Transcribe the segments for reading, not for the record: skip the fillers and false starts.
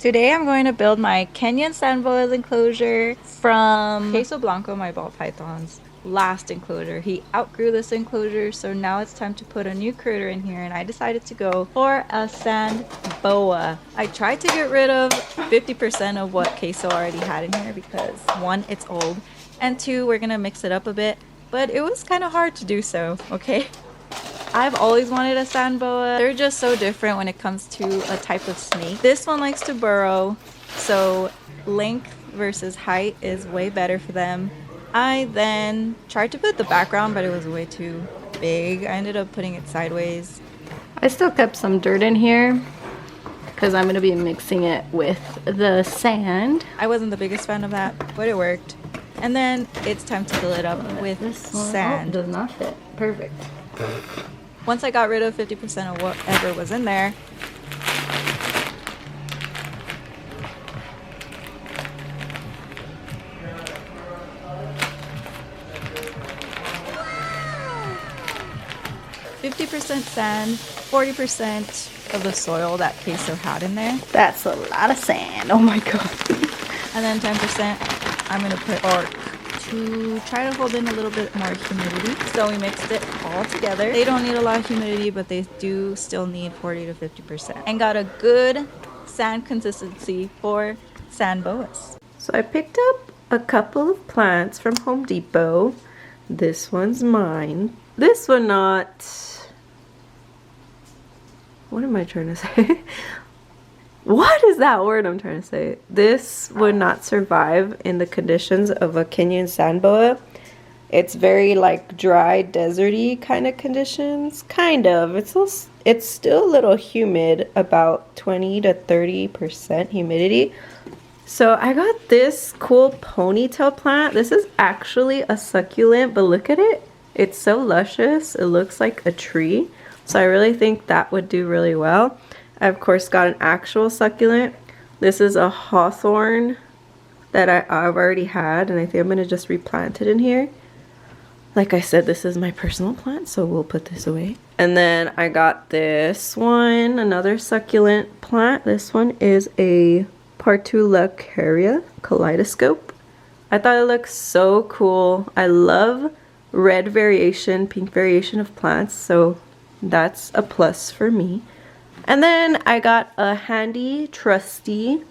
Today I'm going to build my Kenyan sand boas enclosure from Queso Blanco, my ball python's last enclosure. He outgrew this enclosure, so now it's time to put a new critter in here, and I decided to go for a sand boa. I tried to get rid of 50% of what Queso already had in here because one, it's old, and two, we're gonna mix it up a bit, but it was kind of hard to do so, okay? I've always wanted a sand boa. They're just so different when it comes to a type of snake. This one likes to burrow, so length versus height is way better for them. I then tried to put the background, but it was way too big. I ended up putting it sideways. I still kept some dirt in here because I'm going to be mixing it with the sand. I wasn't the biggest fan of that, but it worked. And then it's time to fill it up with sand. Oh, does not fit. Perfect. Once I got rid of 50% of whatever was in there, sand, 40% of the soil that Queso had in there. That's a lot of sand. Oh my god. And then 10% I'm gonna put bark to try to hold in a little bit more humidity. So we mixed it all together. They don't need a lot of humidity, but they do still need 40 to 50%. And got a good sand consistency for sand boas. So I picked up a couple of plants from Home Depot. This one's mine. This one not... What am I trying to say? What is that word I'm trying to say? This would not survive in the conditions of a Kenyan sand boa. It's very like dry, deserty kind of conditions. Kind of. It's still a little humid, about 20 to 30% humidity. So I got this cool ponytail plant. This is actually a succulent, but look at it. It's so luscious. It looks like a tree. So I really think that would do really well. I of course got an actual succulent. This is a hawthorn that I've already had, and I think I'm going to just replant it in here. Like I said, this is my personal plant, so we'll put this away. And then I got this one, another succulent plant. This one is a Partulacaria kaleidoscope. I thought it looked so cool. I love red variation, pink variation of plants, so that's a plus for me. And then I got a handy, trusty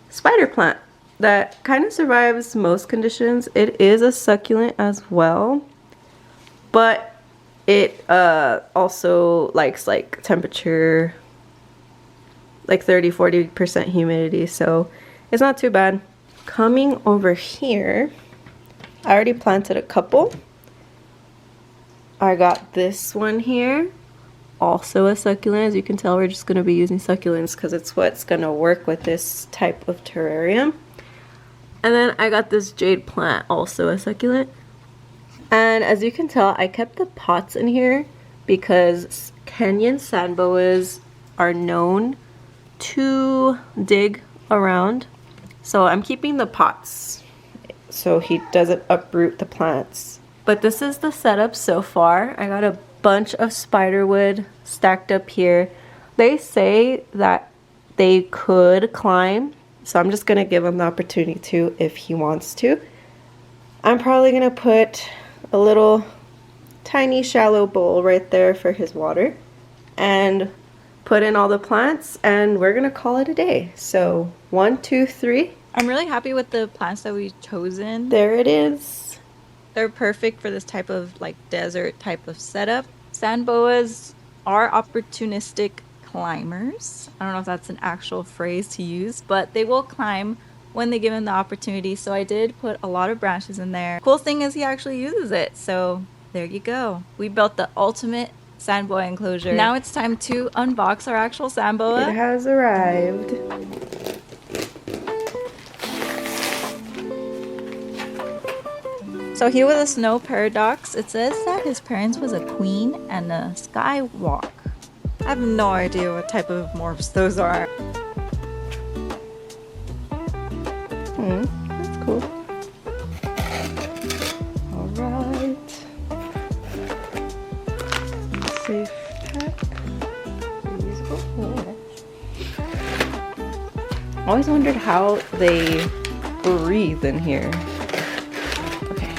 spider plant that kind of survives most conditions. It is a succulent as well, but it also likes like temperature, like 30-40% humidity, so it's not too bad. Coming over here, I already planted a couple. I got this one here, also a succulent. As you can tell, we're just going to be using succulents because it's what's going to work with this type of terrarium. And then I got this jade plant, also a succulent. And as you can tell, I kept the pots in here because Kenyan sand boas are known to dig around. So I'm keeping the pots so he doesn't uproot the plants. But this is the setup so far. I got a bunch of spiderwood stacked up here. They say that they could climb, so I'm just gonna give him the opportunity to if he wants to. I'm probably gonna put a little tiny shallow bowl right there for his water and put in all the plants, and we're gonna call it a day. So 1, 2, 3. I'm really happy with the plants that we've chosen. There it is. They're perfect for this type of like desert type of setup. Sand boas are opportunistic climbers. I don't know if that's an actual phrase to use, but they will climb when they given the opportunity. So I did put a lot of branches in there. Cool thing is he actually uses it. So there you go. We built the ultimate sand boa enclosure. Now it's time to unbox our actual sand boa. It has arrived. So here with a snow paradox, it says that his parents was a queen and a skywalk. I have no idea what type of morphs those are. That's cool. Alright. Safe pack. Reusable. Always wondered how they breathe in here. Okay.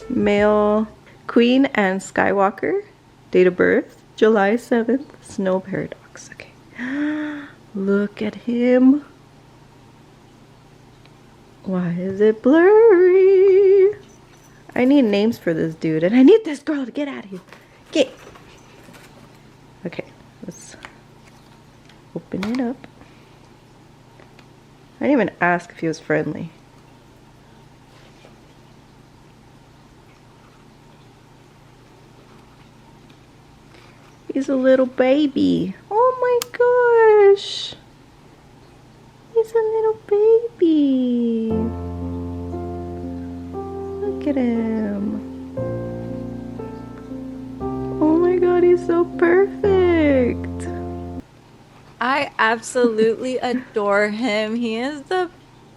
Male Queen and Skywalker. Date of birth, July 7th. Snow paradox. Okay. Look at him. Why is it blurry? I need names for this dude, and I need this girl to get out of here. Get. Okay, let's open it up. I didn't even ask if he was friendly. He's a little baby. Oh my gosh. He's a little baby. Look at him. Oh my god, he's so perfect. I absolutely adore him. He is the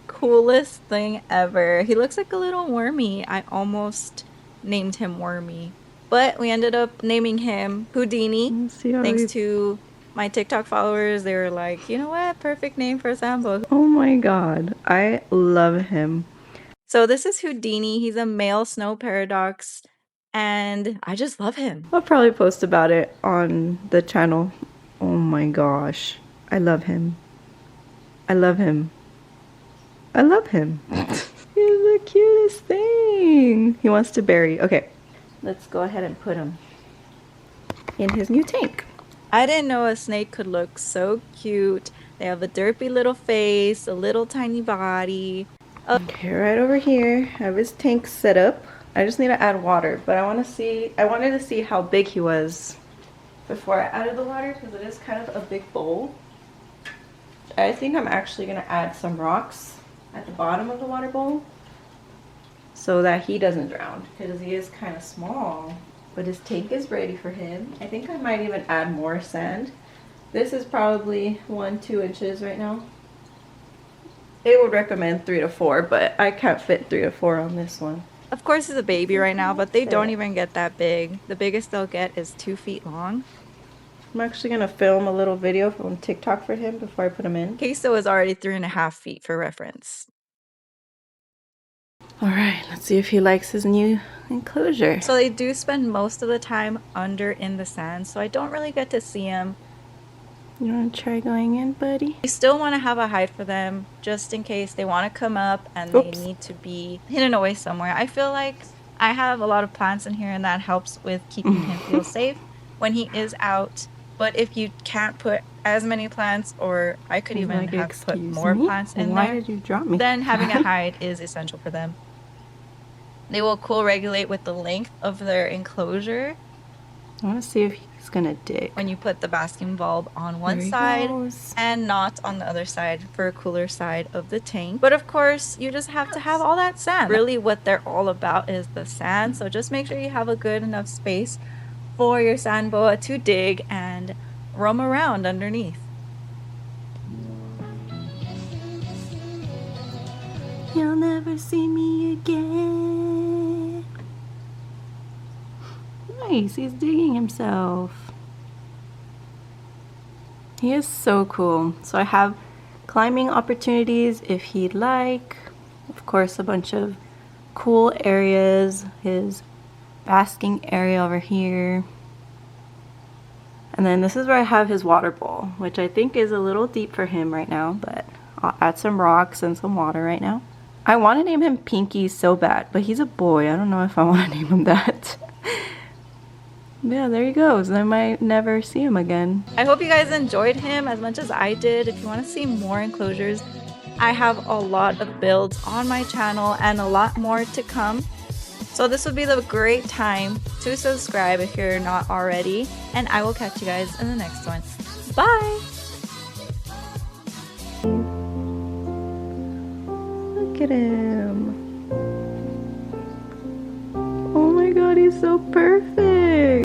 coolest thing ever. He looks like a little wormy. I almost named him Wormy, but we ended up naming him Houdini. Thanks to my TikTok followers. They were like, you know what? Perfect name for Sambo. Oh my god, I love him. So this is Houdini. He's a male snow paradox, and I just love him. I'll probably post about it on the channel. Oh my gosh, I love him. I love him. I love him. He's the cutest thing. He wants to bury. Okay, let's go ahead and put him in his new tank. I didn't know a snake could look so cute. They have a derpy little face, a little tiny body. Okay, right over here, I have his tank set up. I just need to add water, but I wanted to see how big he was before I added the water, because it is kind of a big bowl. I think I'm actually gonna add some rocks at the bottom of the water bowl so that he doesn't drown, because he is kind of small. But his tank is ready for him. I think I might even add more sand. This is probably 1-2 inches right now. They would recommend 3 to 4, but I can't fit 3 to 4 on this one. Of course, he's a baby right now, but they don't even get that big. The biggest they'll get is 2 feet long. I'm actually gonna film a little video from TikTok for him before I put him in. Queso is already 3.5 feet for reference. All right, let's see if he likes his new enclosure. So they do spend most of the time under in the sand, so I don't really get to see him. You wanna try going in, buddy? We still want to have a hide for them, just in case they want to come up and they need to be hidden away somewhere. I feel like I have a lot of plants in here, and that helps with keeping him feel safe when he is out. But if you can't put as many plants, or I could even have put more plants in there, why did you drop me? Then having a hide is essential for them. They will co-regulate with the length of their enclosure. I want to see if he's gonna dig. When you put the basking bulb on one side and not on the other side for a cooler side of the tank. But of course, you just have to have all that sand. Really what they're all about is the sand. So just make sure you have a good enough space for your sand boa to dig and roam around underneath. You'll never see me again. Nice, he's digging himself. He is so cool. So I have climbing opportunities if he'd like. Of course, a bunch of cool areas. His basking area over here. And then this is where I have his water bowl, which I think is a little deep for him right now, but I'll add some rocks and some water right now. I want to name him Pinky so bad, but he's a boy. I don't know if I want to name him that. Yeah, there he goes. I might never see him again. I hope you guys enjoyed him as much as I did. If you want to see more enclosures, I have a lot of builds on my channel and a lot more to come. So this would be the great time to subscribe if you're not already, and I will catch you guys in the next one. Bye! Look at him. Oh my god, he's so perfect.